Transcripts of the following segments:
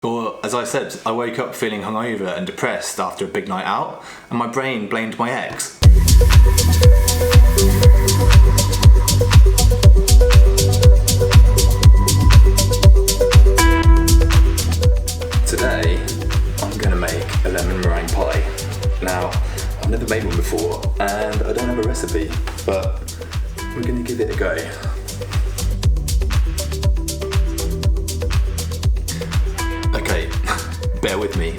Or, as I said, I woke up feeling hungover and depressed after a big night out, and my brain blamed my ex. Today, I'm going to make a lemon meringue pie. Now, I've never made one before, and I don't have a recipe, but we're going to give it a go. Okay, bear with me.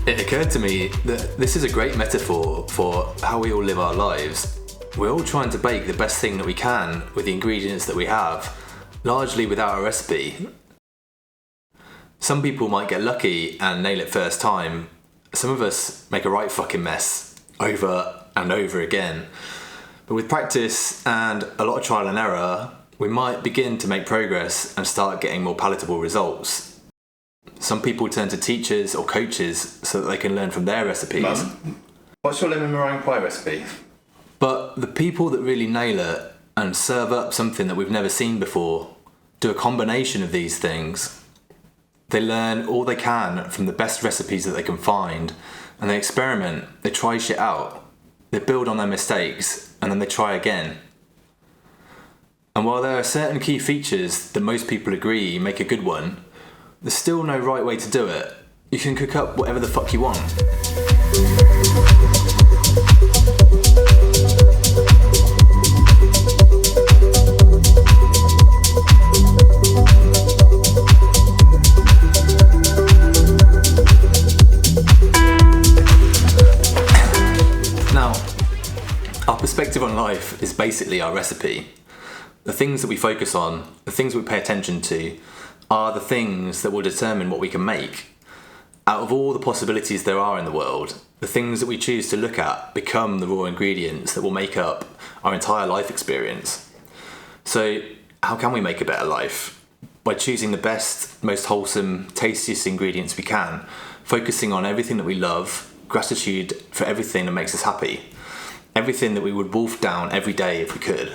It occurred to me that this is a great metaphor for how we all live our lives. We're all trying to bake the best thing that we can with the ingredients that we have, largely without a recipe. Some people might get lucky and nail it first time. Some of us make a right fucking mess over and over again. But with practice and a lot of trial and error, we might begin to make progress and start getting more palatable results. Some people turn to teachers or coaches so that they can learn from their recipes. Mum, what's your lemon meringue pie recipe? But the people that really nail it and serve up something that we've never seen before do a combination of these things. They learn all they can from the best recipes that they can find, and they experiment, they try shit out, they build on their mistakes, and then they try again. And while there are certain key features that most people agree make a good one, there's still no right way to do it. You can cook up whatever the fuck you want. Our perspective on life is basically our recipe. The things that we focus on, the things we pay attention to, are the things that will determine what we can make. Out of all the possibilities there are in the world, the things that we choose to look at become the raw ingredients that will make up our entire life experience. So, how can we make a better life? By choosing the best, most wholesome, tastiest ingredients we can, focusing on everything that we love, gratitude for everything that makes us happy. Everything that we would wolf down every day if we could.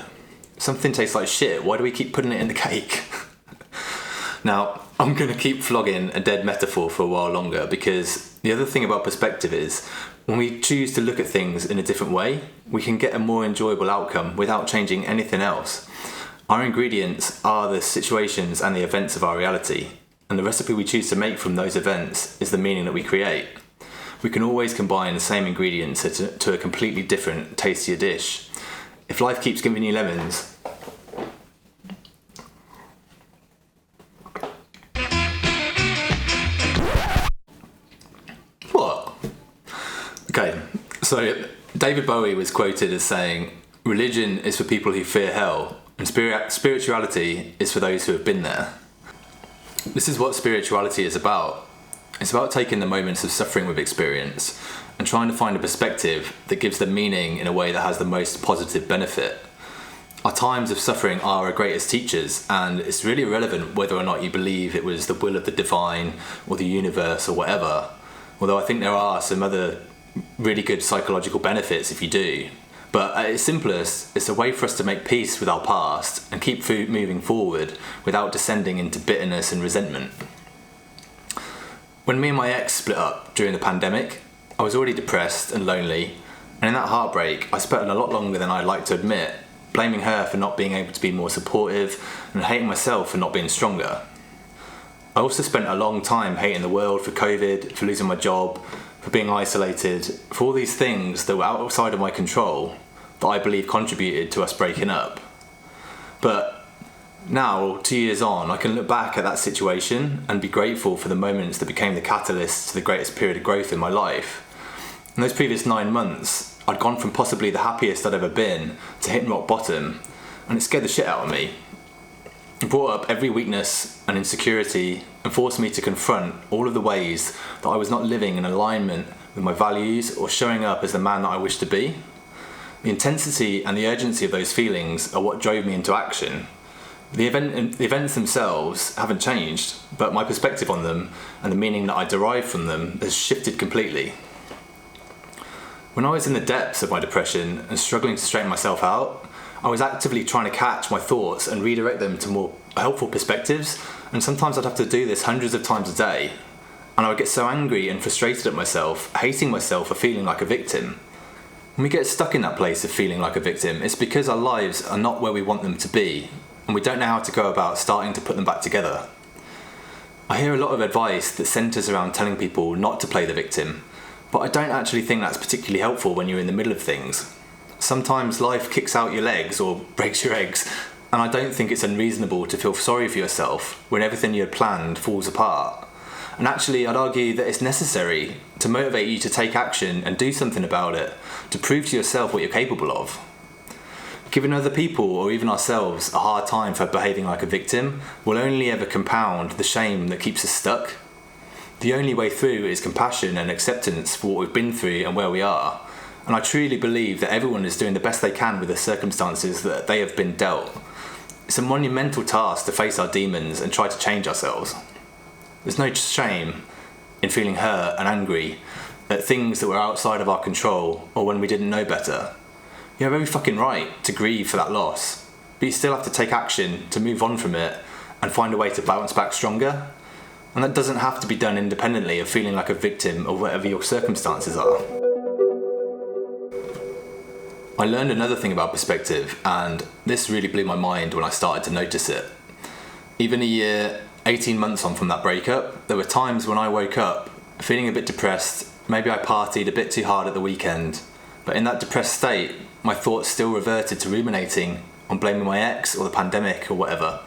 Something tastes like shit, why do we keep putting it in the cake? Now, I'm going to keep flogging a dead metaphor for a while longer, because the other thing about perspective is, when we choose to look at things in a different way, we can get a more enjoyable outcome without changing anything else. Our ingredients are the situations and the events of our reality, and the recipe we choose to make from those events is the meaning that we create. We can always combine the same ingredients to a completely different, tastier dish. If life keeps giving you lemons, what? Okay, so David Bowie was quoted as saying, "Religion is for people who fear hell, and spirituality is for those who have been there." This is what spirituality is about. It's about taking the moments of suffering we've experienced and trying to find a perspective that gives them meaning in a way that has the most positive benefit. Our times of suffering are our greatest teachers, and it's really irrelevant whether or not you believe it was the will of the divine or the universe or whatever, although I think there are some other really good psychological benefits if you do. But at its simplest, it's a way for us to make peace with our past and keep moving forward without descending into bitterness and resentment. When me and my ex split up during the pandemic, I was already depressed and lonely, and in that heartbreak I spent a lot longer than I'd like to admit, blaming her for not being able to be more supportive and hating myself for not being stronger. I also spent a long time hating the world for COVID, for losing my job, for being isolated, for all these things that were outside of my control that I believe contributed to us breaking up. But now, 2 years on, I can look back at that situation and be grateful for the moments that became the catalyst to the greatest period of growth in my life. In those previous 9 months, I'd gone from possibly the happiest I'd ever been to hitting rock bottom, and it scared the shit out of me. It brought up every weakness and insecurity and forced me to confront all of the ways that I was not living in alignment with my values or showing up as the man that I wished to be. The intensity and the urgency of those feelings are what drove me into action. The events themselves haven't changed, but my perspective on them and the meaning that I derive from them has shifted completely. When I was in the depths of my depression and struggling to straighten myself out, I was actively trying to catch my thoughts and redirect them to more helpful perspectives, and sometimes I'd have to do this hundreds of times a day, and I would get so angry and frustrated at myself, hating myself for feeling like a victim. When we get stuck in that place of feeling like a victim, it's because our lives are not where we want them to be, and we don't know how to go about starting to put them back together. I hear a lot of advice that centres around telling people not to play the victim, but I don't actually think that's particularly helpful when you're in the middle of things. Sometimes life kicks out your legs or breaks your eggs, and I don't think it's unreasonable to feel sorry for yourself when everything you had planned falls apart. And actually, I'd argue that it's necessary to motivate you to take action and do something about it, to prove to yourself what you're capable of. Giving other people, or even ourselves, a hard time for behaving like a victim will only ever compound the shame that keeps us stuck. The only way through is compassion and acceptance for what we've been through and where we are. And I truly believe that everyone is doing the best they can with the circumstances that they have been dealt. It's a monumental task to face our demons and try to change ourselves. There's no shame in feeling hurt and angry at things that were outside of our control or when we didn't know better. You have every fucking right to grieve for that loss, but you still have to take action to move on from it and find a way to bounce back stronger. And that doesn't have to be done independently of feeling like a victim of whatever your circumstances are. I learned another thing about perspective, and this really blew my mind when I started to notice it. Even a year, 18 months on from that breakup, there were times when I woke up feeling a bit depressed. Maybe I partied a bit too hard at the weekend, but in that depressed state, my thoughts still reverted to ruminating on blaming my ex or the pandemic or whatever.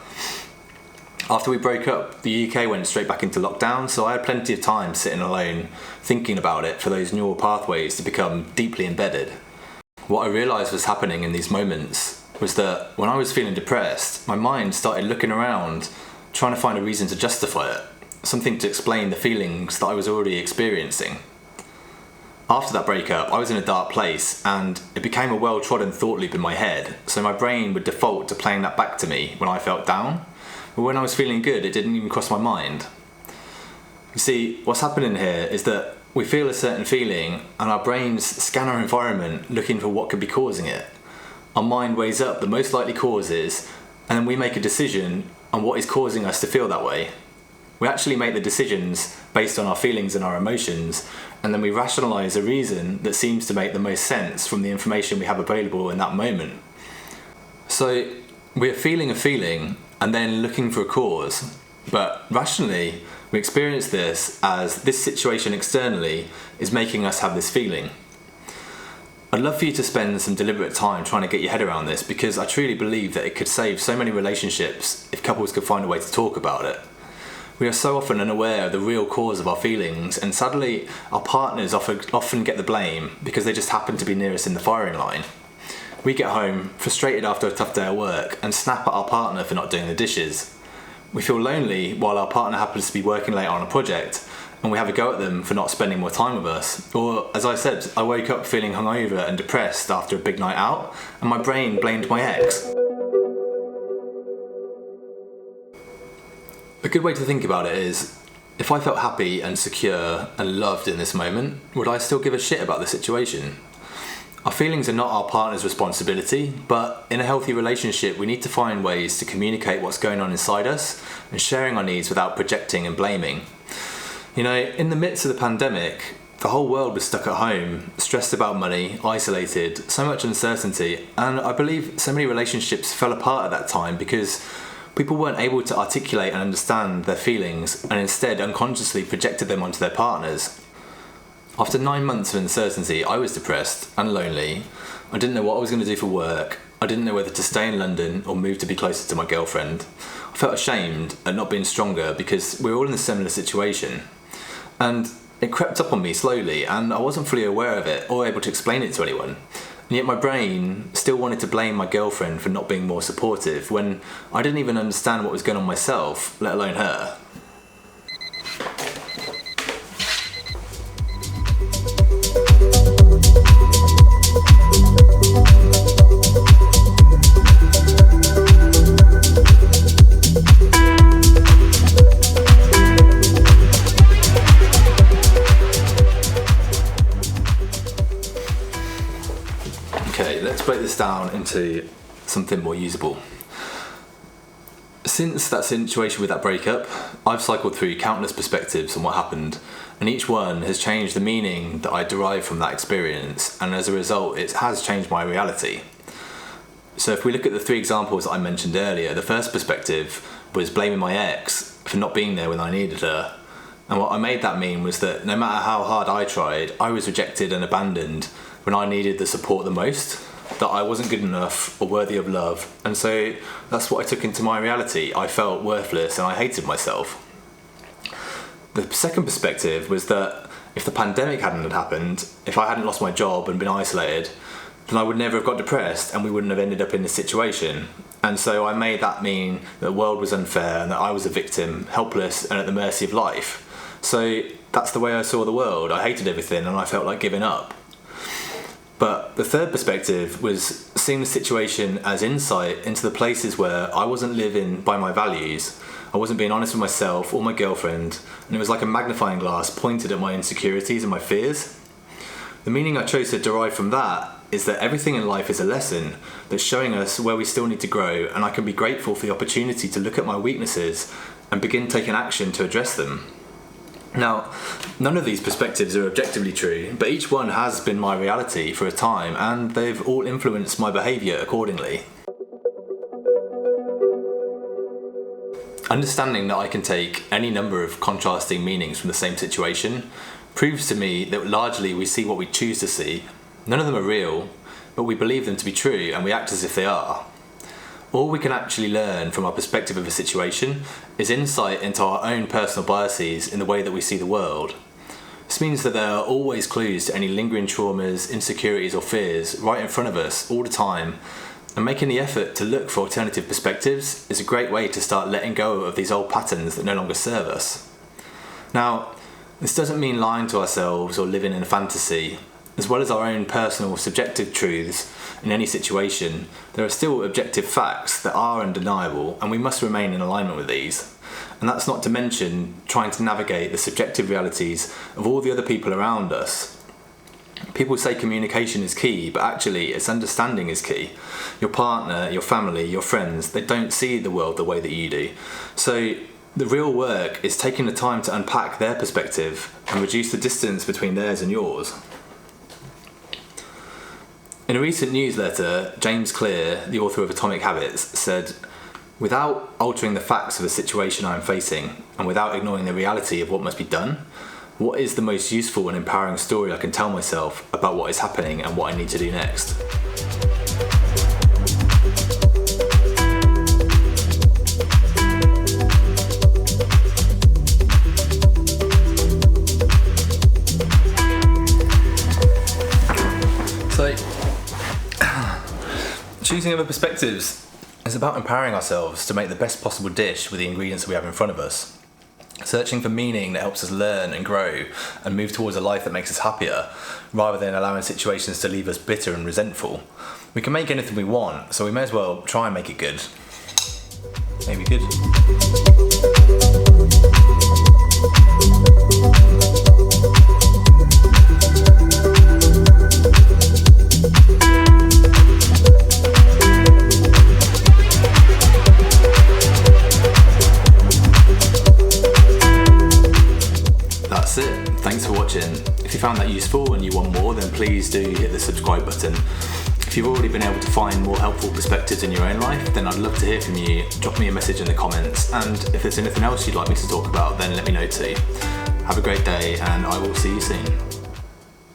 After we broke up, the UK went straight back into lockdown, so I had plenty of time sitting alone, thinking about it for those neural pathways to become deeply embedded. What I realised was happening in these moments was that when I was feeling depressed, my mind started looking around, trying to find a reason to justify it, something to explain the feelings that I was already experiencing. After that breakup, I was in a dark place, and it became a well-trodden thought loop in my head, so my brain would default to playing that back to me when I felt down. But when I was feeling good, it didn't even cross my mind. You see, what's happening here is that we feel a certain feeling, and our brains scan our environment looking for what could be causing it. Our mind weighs up the most likely causes, and then we make a decision on what is causing us to feel that way. We actually make the decisions based on our feelings and our emotions, and then we rationalise a reason that seems to make the most sense from the information we have available in that moment. So we're feeling a feeling and then looking for a cause, but rationally we experience this as this situation externally is making us have this feeling. I'd love for you to spend some deliberate time trying to get your head around this, because I truly believe that it could save so many relationships if couples could find a way to talk about it. We are so often unaware of the real cause of our feelings, and sadly our partners often get the blame because they just happen to be near us in the firing line. We get home frustrated after a tough day at work and snap at our partner for not doing the dishes. We feel lonely while our partner happens to be working late on a project, and we have a go at them for not spending more time with us. Or, as I said, I woke up feeling hungover and depressed after a big night out, and my brain blamed my ex. A good way to think about it is, if I felt happy and secure and loved in this moment, would I still give a shit about the situation? Our feelings are not our partner's responsibility, but in a healthy relationship we need to find ways to communicate what's going on inside us and sharing our needs without projecting and blaming. You know, in the midst of the pandemic, the whole world was stuck at home, stressed about money, isolated, so much uncertainty, and I believe so many relationships fell apart at that time because people weren't able to articulate and understand their feelings, and instead unconsciously projected them onto their partners. After 9 months of uncertainty, I was depressed and lonely. I didn't know what I was going to do for work. I didn't know whether to stay in London or move to be closer to my girlfriend. I felt ashamed at not being stronger because we were all in a similar situation. And it crept up on me slowly, and I wasn't fully aware of it or able to explain it to anyone. And yet my brain still wanted to blame my girlfriend for not being more supportive when I didn't even understand what was going on myself, let alone her. Okay, let's break this down into something more usable. Since that situation with that breakup, I've cycled through countless perspectives on what happened, and each one has changed the meaning that I derive from that experience, and as a result it has changed my reality. So if we look at the three examples that I mentioned earlier, the first perspective was blaming my ex for not being there when I needed her. And what I made that mean was that no matter how hard I tried, I was rejected and abandoned when I needed the support the most, that I wasn't good enough or worthy of love. And so that's what I took into my reality. I felt worthless and I hated myself. The second perspective was that if the pandemic hadn't happened, if I hadn't lost my job and been isolated, then I would never have got depressed and we wouldn't have ended up in this situation. And so I made that mean that the world was unfair and that I was a victim, helpless and at the mercy of life. So that's the way I saw the world. I hated everything and I felt like giving up. But the third perspective was seeing the situation as insight into the places where I wasn't living by my values. I wasn't being honest with myself or my girlfriend, and it was like a magnifying glass pointed at my insecurities and my fears. The meaning I chose to derive from that is that everything in life is a lesson that's showing us where we still need to grow, and I can be grateful for the opportunity to look at my weaknesses and begin taking action to address them. Now, none of these perspectives are objectively true, but each one has been my reality for a time, and they've all influenced my behaviour accordingly. Understanding that I can take any number of contrasting meanings from the same situation proves to me that largely we see what we choose to see. None of them are real, but we believe them to be true and we act as if they are. All we can actually learn from our perspective of a situation is insight into our own personal biases in the way that we see the world. This means that there are always clues to any lingering traumas, insecurities or fears right in front of us all the time, and making the effort to look for alternative perspectives is a great way to start letting go of these old patterns that no longer serve us. Now, this doesn't mean lying to ourselves or living in a fantasy. As well as our own personal subjective truths in any situation, there are still objective facts that are undeniable, and we must remain in alignment with these. And that's not to mention trying to navigate the subjective realities of all the other people around us. People say communication is key, but actually it's understanding is key. Your partner, your family, your friends, they don't see the world the way that you do. So the real work is taking the time to unpack their perspective and reduce the distance between theirs and yours. In a recent newsletter, James Clear, the author of Atomic Habits, said, "Without altering the facts of the situation I am facing, and without ignoring the reality of what must be done, what is the most useful and empowering story I can tell myself about what is happening and what I need to do next?" Choosing other perspectives is about empowering ourselves to make the best possible dish with the ingredients that we have in front of us. Searching for meaning that helps us learn and grow and move towards a life that makes us happier, rather than allowing situations to leave us bitter and resentful. We can make anything we want, so we may as well try and make it good. Maybe good. That's it. Thanks for watching. If you found that useful and you want more, then please do hit the subscribe button. If you've already been able to find more helpful perspectives in your own life, then I'd love to hear from you. Drop me a message in the comments, and if there's anything else you'd like me to talk about, then let me know too. Have a great day, and I will see you soon.